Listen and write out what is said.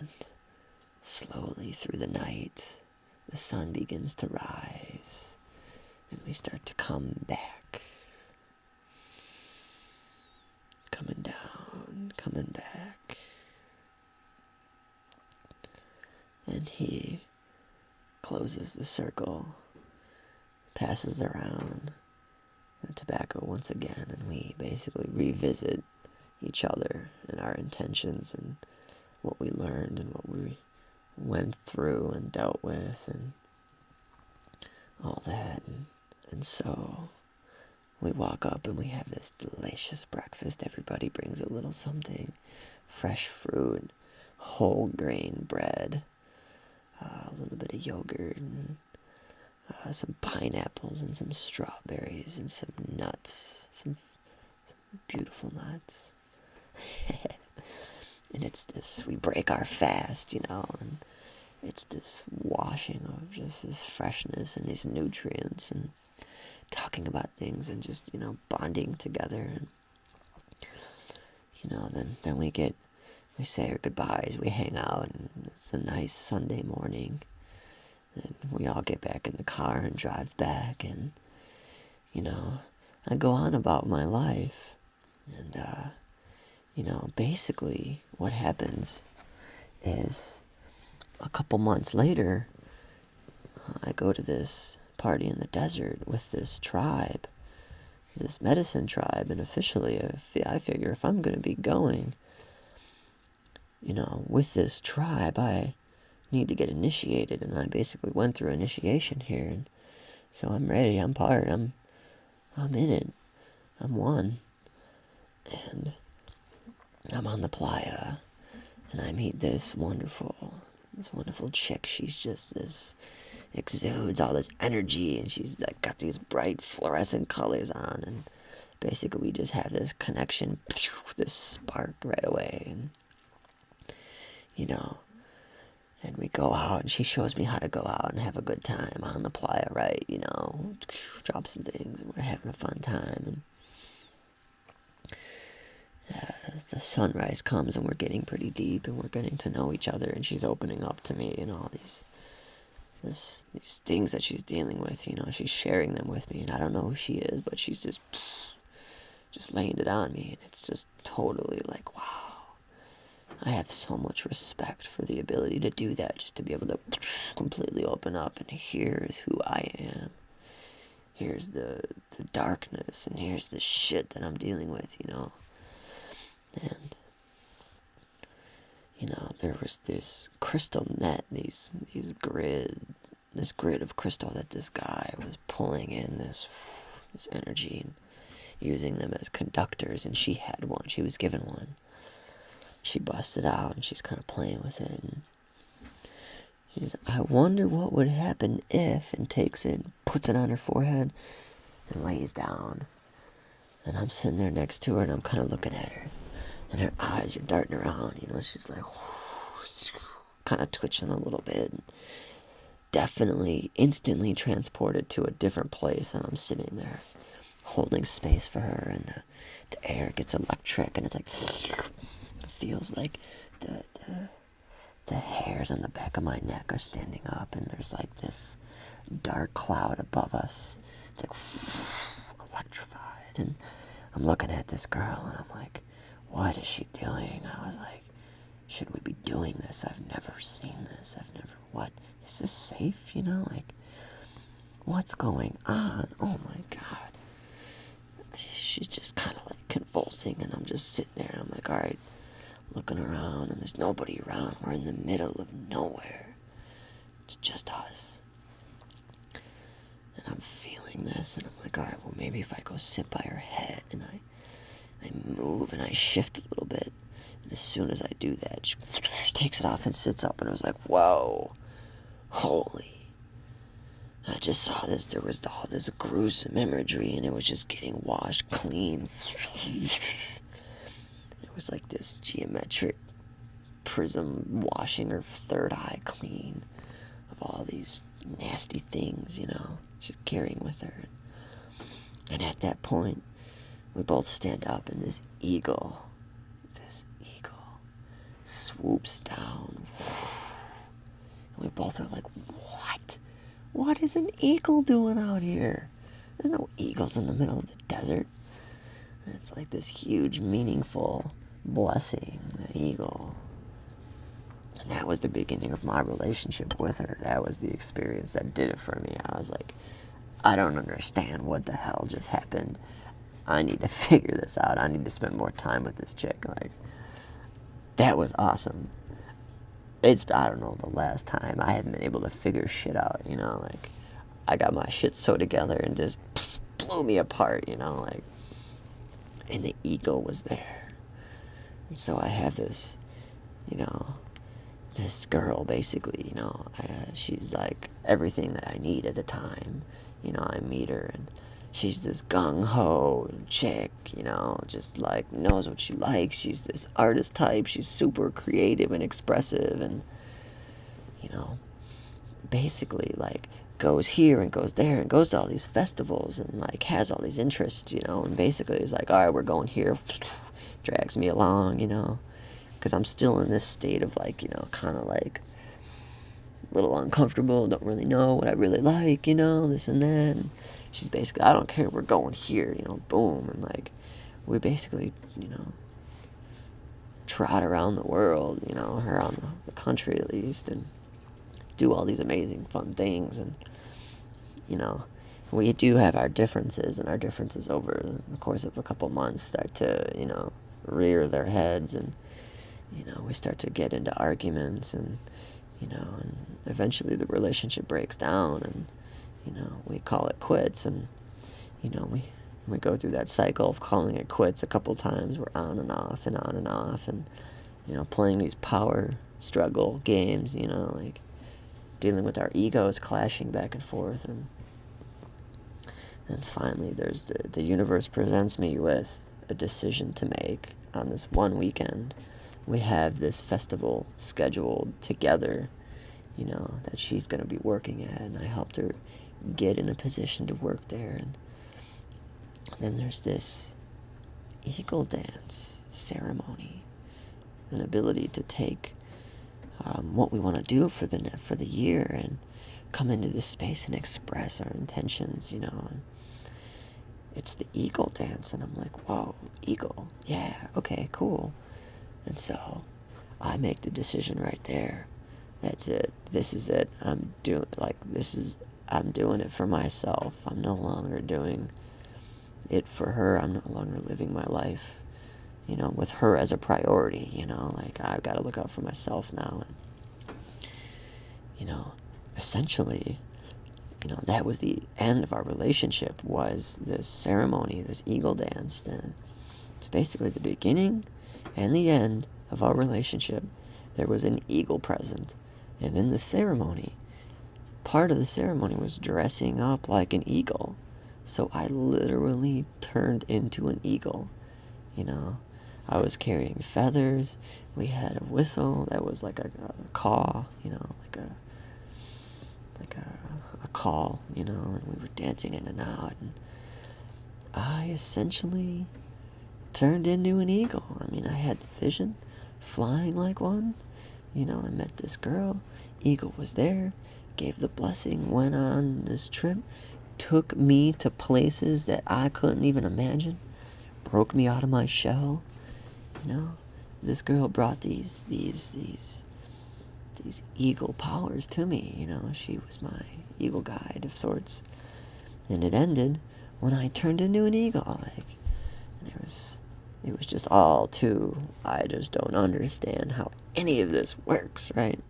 And slowly through the night, the sun begins to rise, and we start to come back. Coming down, coming back. And he closes the circle, passes around the tobacco once again, and we basically revisit each other and our intentions and what we learned and what we went through and dealt with and all that. And so we walk up and we have this delicious breakfast. Everybody brings a little something, fresh fruit, whole grain bread, a little bit of yogurt, and some pineapples and some strawberries and some nuts, some beautiful nuts. And it's this, we break our fast, and it's this washing of just this freshness and these nutrients and talking about things and just, bonding together. And, then we say our goodbyes, we hang out, and it's a nice Sunday morning. And we all get back in the car and drive back, and, I go on about my life. And, basically what happens is a couple months later, I go to this party in the desert with this tribe, this medicine tribe, and officially I figure if I'm going to be going, with this tribe, I need to get initiated, and I basically went through initiation here, and so I'm ready, I'm part, I'm in it, I'm one, and I'm on the playa, and I meet this wonderful chick. She's just exudes all this energy, and she's like got these bright fluorescent colors on, and basically we just have this connection, this spark right away, and and we go out, and she shows me how to go out and have a good time on the playa, right? Drop some things, and we're having a fun time, and the sunrise comes, and we're getting pretty deep, and we're getting to know each other, and she's opening up to me, all these things that she's dealing with, she's sharing them with me, and I don't know who she is, but she's just laying it on me, and it's just totally like, wow. I have so much respect for the ability to do that, just to be able to completely open up, and here's who I am. Here's the darkness, and here's the shit that I'm dealing with, And, there was this crystal net, this grid of crystal that this guy was pulling in this energy and using them as conductors, and she had one. She was given one. She busts it out, and she's kind of playing with it, and she's, I wonder what would happen if, and takes it, and puts it on her forehead, and lays down. And I'm sitting there next to her, and I'm kind of looking at her, and her eyes are darting around, she's like, kind of twitching a little bit, and definitely, instantly transported to a different place, and I'm sitting there, holding space for her, and the air gets electric, and it's like, feels like the hairs on the back of my neck are standing up, and there's like this dark cloud above us. It's like electrified, and I'm looking at this girl, and I'm like, what is she doing? I was like, should we be doing this? I've never seen this. What is this safe? Like, what's going on? Oh my god. She's just kind of like convulsing, and I'm just sitting there, and I'm like, all right, looking around, and there's nobody around. We're in the middle of nowhere. It's just us. And I'm feeling this, and I'm like, all right, well, maybe if I go sit by her head, and I move, and I shift a little bit, and as soon as I do that, she takes it off and sits up, and I was like, whoa, holy. I just saw this, there was all this gruesome imagery, and it was just getting washed clean. It was like this geometric prism washing her third eye clean of all these nasty things, she's carrying with her. And at that point, we both stand up, and this eagle swoops down. And we both are like, what? What is an eagle doing out here? There's no eagles in the middle of the desert. And it's like this huge, meaningful blessing, the eagle. And that was the beginning of my relationship with her. That was the experience that did it for me. I was like, I don't understand what the hell just happened. I need to figure this out. I need to spend more time with this chick. Like, that was awesome. It's, I don't know, the last time I haven't been able to figure shit out, you know, like, I got my shit sewed together and just blew me apart, you know, like, and the ego was there. And so I have this, you know, this girl, basically, you know, she's like everything that I need at the time. You know, I meet her and she's this gung-ho chick, you know, just like knows what she likes. She's this artist type. She's super creative and expressive and, you know, basically like goes here and goes there and goes to all these festivals and like has all these interests, you know, and basically is like, all right, we're going here, drags me along, you know, because I'm still in this state of like, you know, kind of like a little uncomfortable, don't really know what I really like, you know, this and that. And she's basically, I don't care, we're going here, you know, boom. And like, we basically, you know, trot around the world, you know, around the country at least, and do all these amazing fun things. And, you know, we do have our differences, and our differences over the course of a couple months start to, you know, rear their heads, and, you know, we start to get into arguments, and, you know, and eventually the relationship breaks down, and, you know, we call it quits. And, you know, we go through that cycle of calling it quits a couple times. We're on and off and on and off, and, you know, playing these power struggle games, you know, like dealing with our egos clashing back and forth. And finally there's the universe presents me with a decision to make. On this one weekend, we have this festival scheduled together, you know, that she's going to be working at, and I helped her get in a position to work there. And then there's this eagle dance ceremony, an ability to take what we want to do for the year and come into this space and express our intentions, you know. And it's the eagle dance, and I'm like, whoa, eagle, yeah, okay, cool. And so I make the decision right there. That's it. This is it. I'm doing it for myself. I'm no longer doing it for her. I'm no longer living my life, you know, with her as a priority, you know, like I've got to look out for myself now. And, you know, essentially, you know, that was the end of our relationship, was this ceremony, this eagle dance. And it's basically the beginning and the end of our relationship. There was an eagle present. And in the ceremony, part of the ceremony was dressing up like an eagle. So I literally turned into an eagle, you know. I was carrying feathers. We had a whistle that was like a caw, you know, like a call, you know, and we were dancing in and out, and I essentially turned into an eagle. I mean, I had the vision, flying like one, you know. I met this girl, eagle was there, gave the blessing, went on this trip, took me to places that I couldn't even imagine, broke me out of my shell, you know. This girl brought these eagle powers to me, you know. She was my eagle guide of sorts. And it ended when I turned into an eagle, like, and it was just all too, I just don't understand how any of this works, right?